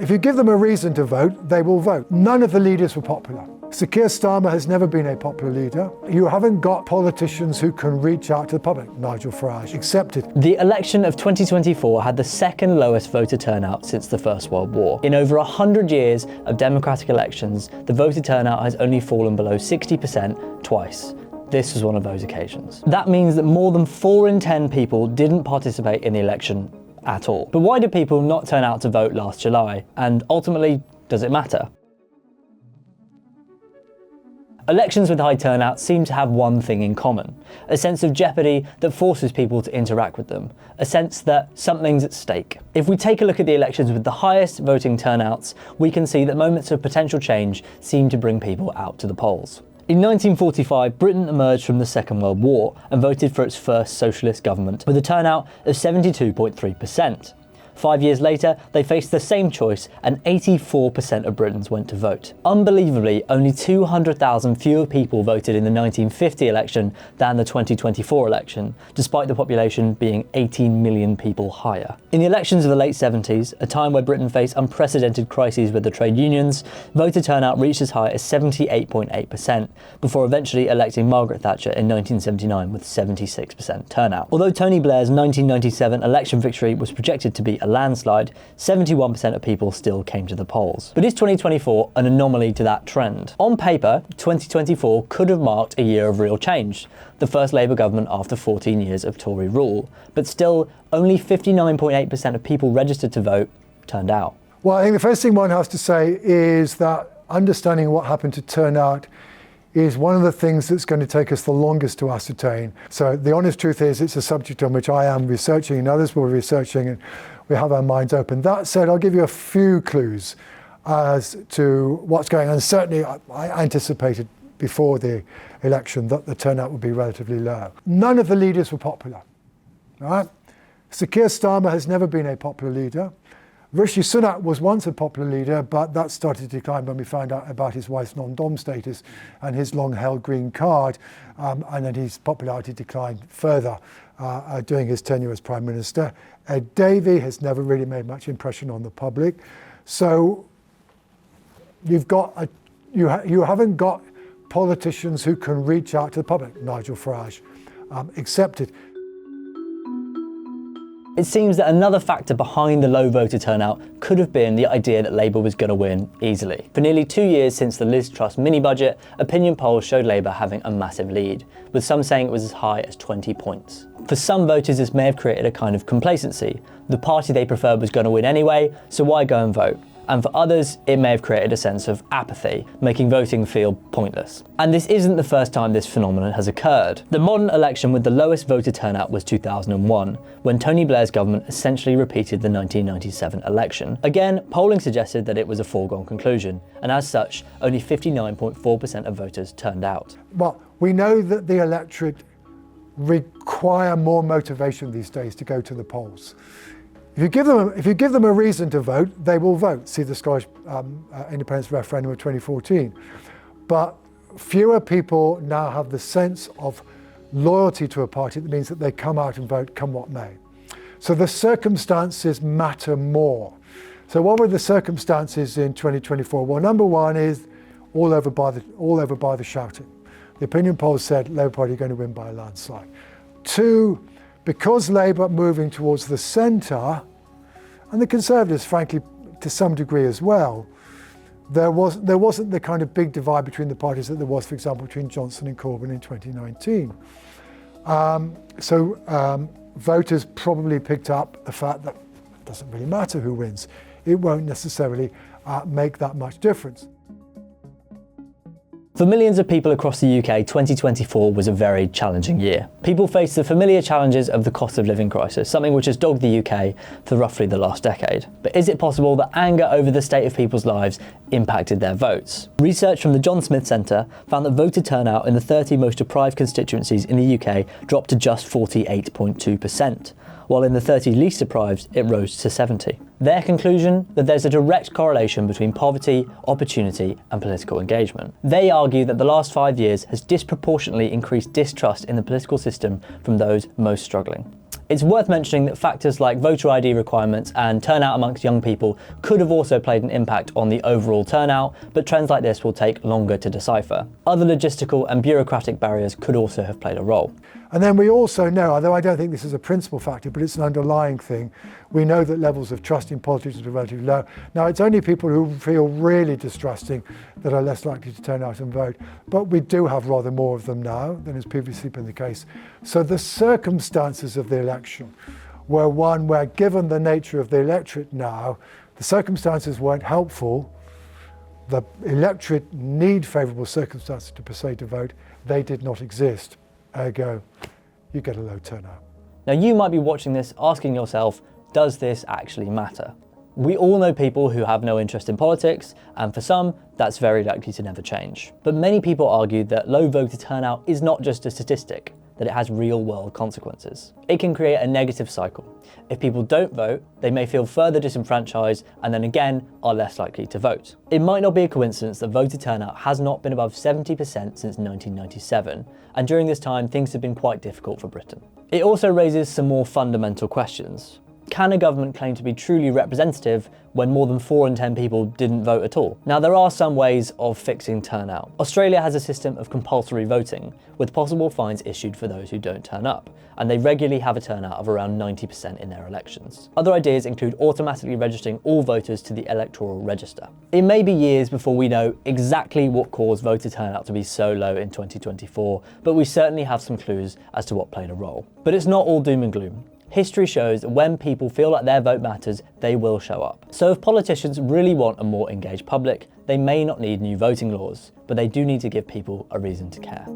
If you give them a reason to vote, they will vote. None of the leaders were popular. Sir Keir Starmer has never been a popular leader. You haven't got politicians who can reach out to the public. Nigel Farage accepted. The election of 2024 had the second lowest voter turnout since the First World War. In over 100 years of democratic elections, the voter turnout has only fallen below 60% twice. This was one of those occasions. That means that more than 4 in 10 people didn't participate in the election at all. But why did people not turn out to vote last July? And ultimately, does it matter? Elections with high turnout seem to have one thing in common: a sense of jeopardy that forces people to interact with them, a sense that something's at stake. If we take a look at the elections with the highest voting turnouts, we can see that moments of potential change seem to bring people out to the polls. In 1945, Britain emerged from the Second World War and voted for its first socialist government with a turnout of 72.3%. 5 years later, they faced the same choice and 84% of Britons went to vote. Unbelievably, only 200,000 fewer people voted in the 1950 election than the 2024 election, despite the population being 18 million people higher. In the elections of the late 70s, a time where Britain faced unprecedented crises with the trade unions, voter turnout reached as high as 78.8%, before eventually electing Margaret Thatcher in 1979 with 76% turnout. Although Tony Blair's 1997 election victory was projected to be a landslide, 71% of people still came to the polls. But is 2024 an anomaly to that trend? On paper, 2024 could have marked a year of real change, the first Labour government after 14 years of Tory rule, but still only 59.8% of people registered to vote turned out. Well, I think the first thing one has to say is that understanding what happened to turnout is one of the things that's going to take us the longest to ascertain. So the honest truth is it's a subject on which I am researching and others will be researching, and we have our minds open. That said, I'll give you a few clues as to what's going on. Certainly, I anticipated before the election that the turnout would be relatively low. None of the leaders were popular. All right? Sir Keir Starmer has never been a popular leader. Rishi Sunak was once a popular leader, but that started to decline when we found out about his wife's non-dom status and his long-held green card, and then his popularity declined further during his tenure as Prime Minister. Ed Davey has never really made much impression on the public. So you haven't got politicians who can reach out to the public. Nigel Farage accepted. It seems that another factor behind the low voter turnout could have been the idea that Labour was going to win easily. For nearly 2 years since the Liz Truss mini-budget, opinion polls showed Labour having a massive lead, with some saying it was as high as 20 points. For some voters, this may have created a kind of complacency. The party they preferred was going to win anyway, so why go and vote? And for others, it may have created a sense of apathy, making voting feel pointless. And this isn't the first time this phenomenon has occurred. The modern election with the lowest voter turnout was 2001, when Tony Blair's government essentially repeated the 1997 election. Again, polling suggested that it was a foregone conclusion, and as such, only 59.4% of voters turned out. Well, we know that the electorate require more motivation these days to go to the polls. If you give them a reason to vote, they will vote. See the Scottish independence referendum of 2014. But fewer people now have the sense of loyalty to a party that means that they come out and vote come what may. So the circumstances matter more. So what were the circumstances in 2024? Well, number one is all over by the shouting. The opinion polls said Labour Party are going to win by a landslide. 2, because Labour moving towards the centre, and the Conservatives, frankly, to some degree as well, there wasn't the kind of big divide between the parties that there was, for example, between Johnson and Corbyn in 2019. Voters probably picked up the fact that it doesn't really matter who wins. It won't necessarily make that much difference. For millions of people across the UK, 2024 was a very challenging year. People faced the familiar challenges of the cost of living crisis, something which has dogged the UK for roughly the last decade. But is it possible that anger over the state of people's lives impacted their votes? Research from the John Smith Centre found that voter turnout in the 30 most deprived constituencies in the UK dropped to just 48.2%, while in the 30 least deprived it rose to 70%. Their conclusion? That there's a direct correlation between poverty, opportunity, and political engagement. They argue that the last 5 years has disproportionately increased distrust in the political system from those most struggling. It's worth mentioning that factors like voter ID requirements and turnout amongst young people could have also played an impact on the overall turnout, but trends like this will take longer to decipher. Other logistical and bureaucratic barriers could also have played a role. And then we also know, although I don't think this is a principal factor, but it's an underlying thing, we know that levels of trust in politics are relatively low. Now, it's only people who feel really distrusting that are less likely to turn out and vote, but we do have rather more of them now than has previously been the case. So the circumstances of the election were one where, given the nature of the electorate now, the circumstances weren't helpful. The electorate need favourable circumstances to persuade to vote. They did not exist. Ergo, you get a low turnout. Now you might be watching this asking yourself, does this actually matter? We all know people who have no interest in politics, and for some, that's very likely to never change. But many people argue that low voter turnout is not just a statistic, that it has real-world consequences. It can create a negative cycle. If people don't vote, they may feel further disenfranchised and then again are less likely to vote. It might not be a coincidence that voter turnout has not been above 70% since 1997, and during this time things have been quite difficult for Britain. It also raises some more fundamental questions. Can a government claim to be truly representative when more than 4 in 10 people didn't vote at all? Now, there are some ways of fixing turnout. Australia has a system of compulsory voting, with possible fines issued for those who don't turn up, and they regularly have a turnout of around 90% in their elections. Other ideas include automatically registering all voters to the electoral register. It may be years before we know exactly what caused voter turnout to be so low in 2024, but we certainly have some clues as to what played a role. But it's not all doom and gloom. History shows that when people feel like their vote matters, they will show up. So if politicians really want a more engaged public, they may not need new voting laws, but they do need to give people a reason to care.